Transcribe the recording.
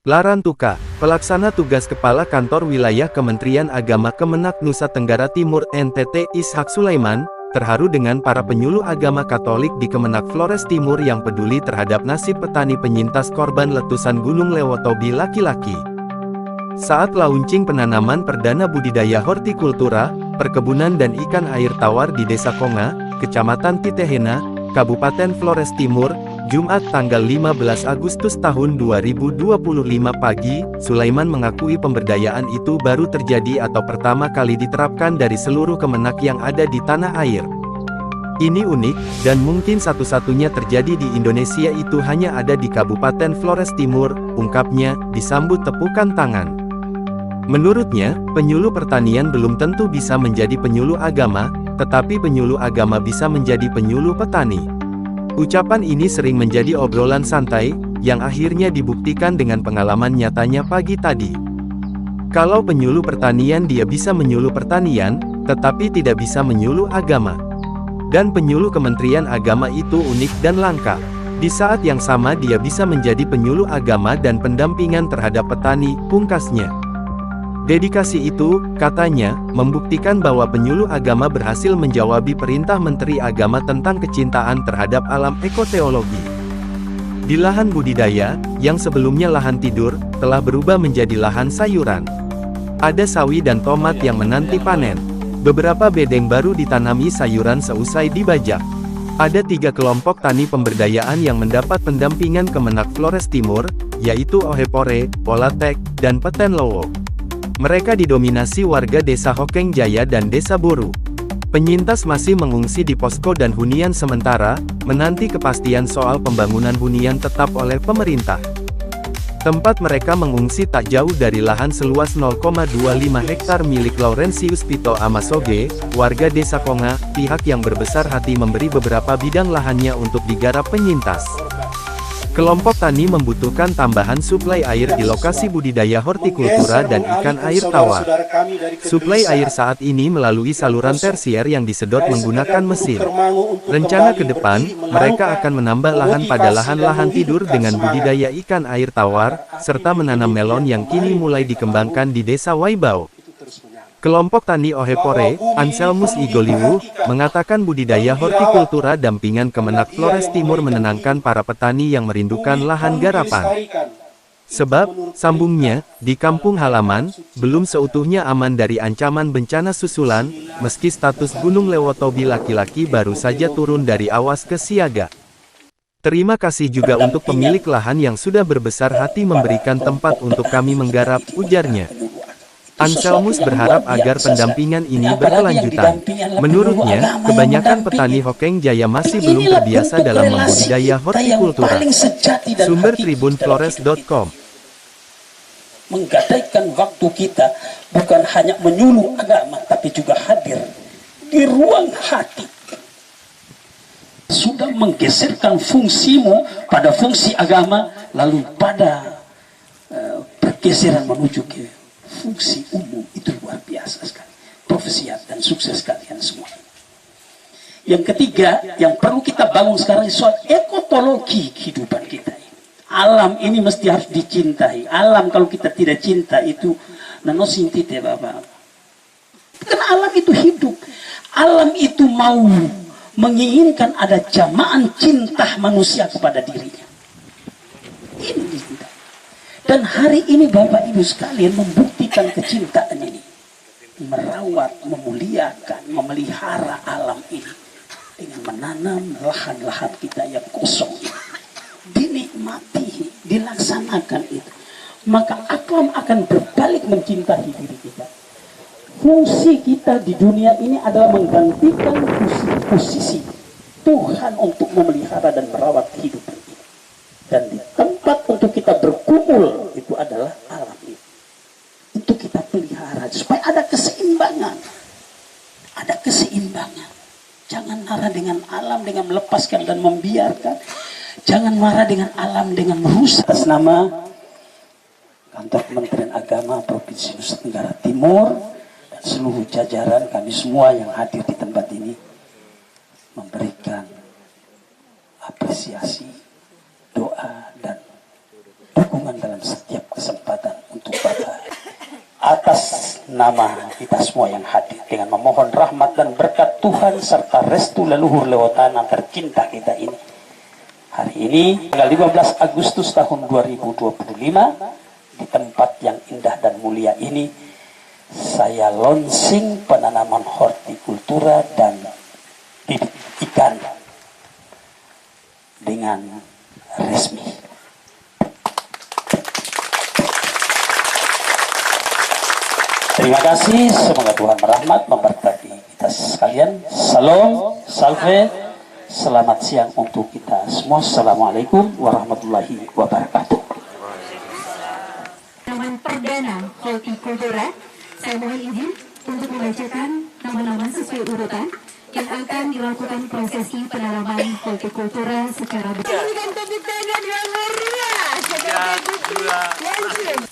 Larantuka, Pelaksana Tugas Kepala Kantor Wilayah Kementerian Agama Kemenak Nusa Tenggara Timur NTT Ishak Sulaiman, terharu dengan para penyuluh agama Katolik di Kemenak Flores Timur yang peduli terhadap nasib petani penyintas korban letusan Gunung Lewotobi laki-laki. Saat launching penanaman perdana budidaya hortikultura, perkebunan dan ikan air tawar di Desa Konga, Kecamatan Titehena, Kabupaten Flores Timur, Jumat tanggal 15 Agustus tahun 2025 pagi, Sulaiman mengakui pemberdayaan itu baru terjadi atau pertama kali diterapkan dari seluruh kemenak yang ada di tanah air. Ini unik, dan mungkin satu-satunya terjadi di Indonesia itu hanya ada di Kabupaten Flores Timur, ungkapnya, disambut tepukan tangan. Menurutnya, penyuluh pertanian belum tentu bisa menjadi penyuluh agama, tetapi penyuluh agama bisa menjadi penyuluh petani. Ucapan ini sering menjadi obrolan santai, yang akhirnya dibuktikan dengan pengalaman nyatanya pagi tadi. Kalau penyuluh pertanian dia bisa menyuluh pertanian, tetapi tidak bisa menyuluh agama. Dan penyuluh Kementerian Agama itu unik dan langka. Di saat yang sama dia bisa menjadi penyuluh agama dan pendampingan terhadap petani, pungkasnya. Dedikasi itu, katanya, membuktikan bahwa penyuluh agama berhasil menjawabi perintah Menteri Agama tentang kecintaan terhadap alam ekoteologi. Di lahan budidaya, yang sebelumnya lahan tidur, telah berubah menjadi lahan sayuran. Ada sawi dan tomat yang menanti panen. Beberapa bedeng baru ditanami sayuran seusai dibajak. Ada 3 kelompok tani pemberdayaan yang mendapat pendampingan Kemenak Flores Timur, yaitu Ohepore, Polatek, dan Peten Lowo. Mereka didominasi warga Desa Hokeng Jaya dan Desa Boru. Penyintas masih mengungsi di posko dan hunian sementara, menanti kepastian soal pembangunan hunian tetap oleh pemerintah. Tempat mereka mengungsi tak jauh dari lahan seluas 0,25 hektar milik Laurentius Pito Amasoge, warga Desa Konga, pihak yang berbesar hati memberi beberapa bidang lahannya untuk digarap penyintas. Kelompok tani membutuhkan tambahan suplai air di lokasi budidaya hortikultura dan ikan air tawar. Suplai air saat ini melalui saluran tersier yang disedot menggunakan mesin. Rencana ke depan, mereka akan menambah lahan pada lahan-lahan tidur dengan budidaya ikan air tawar, serta menanam melon yang kini mulai dikembangkan di Desa Waibao. Kelompok tani Ohepore, Anselmus Igoliwu, mengatakan budidaya hortikultura dampingan Kemenak Flores Timur menenangkan para petani yang merindukan lahan garapan. Sebab, sambungnya, di kampung halaman, belum seutuhnya aman dari ancaman bencana susulan, meski status Gunung Lewotobi laki-laki baru saja turun dari awas ke siaga. Terima kasih juga untuk pemilik lahan yang sudah berbesar hati memberikan tempat untuk kami menggarap, ujarnya. Anselmus berharap agar pendampingan ini berkelanjutan. Menurutnya, kebanyakan petani Hokeng Jaya masih belum terbiasa dalam membudidaya hortikultura. Sumber tribunflores.com. Menggadaikan waktu kita bukan hanya menyuluh agama, tapi juga hadir di ruang hati. Sudah menggeserkan fungsimu pada fungsi agama, lalu pada pergeseran menuju ke fungsi umum. Itu luar biasa sekali. Profesiat dan sukses kalian semua. Yang ketiga, yang perlu kita bangun sekarang soal ekotologi kehidupan kita. Alam ini mesti harus dicintai. Alam kalau kita tidak cinta itu nanosintite bapak. Karena alam itu hidup. Alam itu mau menginginkan ada jamaan cinta manusia kepada dirinya. Ini cinta. Dan hari ini Bapak Ibu sekalian membuktikan kecintaan ini. Merawat, memuliakan, memelihara alam ini. Dengan menanam lahan-lahan kita yang kosong ini. Dinikmati, dilaksanakan itu. Maka alam akan berbalik mencintai diri kita. Fungsi kita di dunia ini adalah menggantikan posisi Tuhan untuk memelihara dan merawat kehidupan ini. Dan di tempat untuk kita berkumpul itu adalah alam ini. Untuk kita pelihara supaya ada keseimbangan. Ada keseimbangan. Jangan marah dengan alam dengan melepaskan dan membiarkan. Jangan marah dengan alam dengan merusak. Atas nama Kantor Kementerian Agama Provinsi Nusa Tenggara Timur dan seluruh jajaran kami semua yang hadir di tempat ini memberikan apresiasi, doa dan dukungan berfirman dalam setiap kesempatan untuk Bapak, atas nama kita semua yang hadir, dengan memohon rahmat dan berkat Tuhan serta restu leluhur lewatana tercinta kita ini, hari ini tanggal 15 Agustus tahun 2025, di tempat yang indah dan mulia ini, saya launching penanaman hortikultura dan bibit ikan dengan resmi. Terima kasih, semoga Tuhan merahmat, memberkati kita sekalian. Salam, salve, selamat siang untuk kita semua. Assalamualaikum warahmatullahi wabarakatuh. Penanaman perdana hortikultura, saya mohon izin untuk membacakan nama-nama sesuai urutan yang akan dilakukan prosesi penanaman hortikultura secara bersama. Berikan tepuk tangan yang meriah. 3, 2, 1.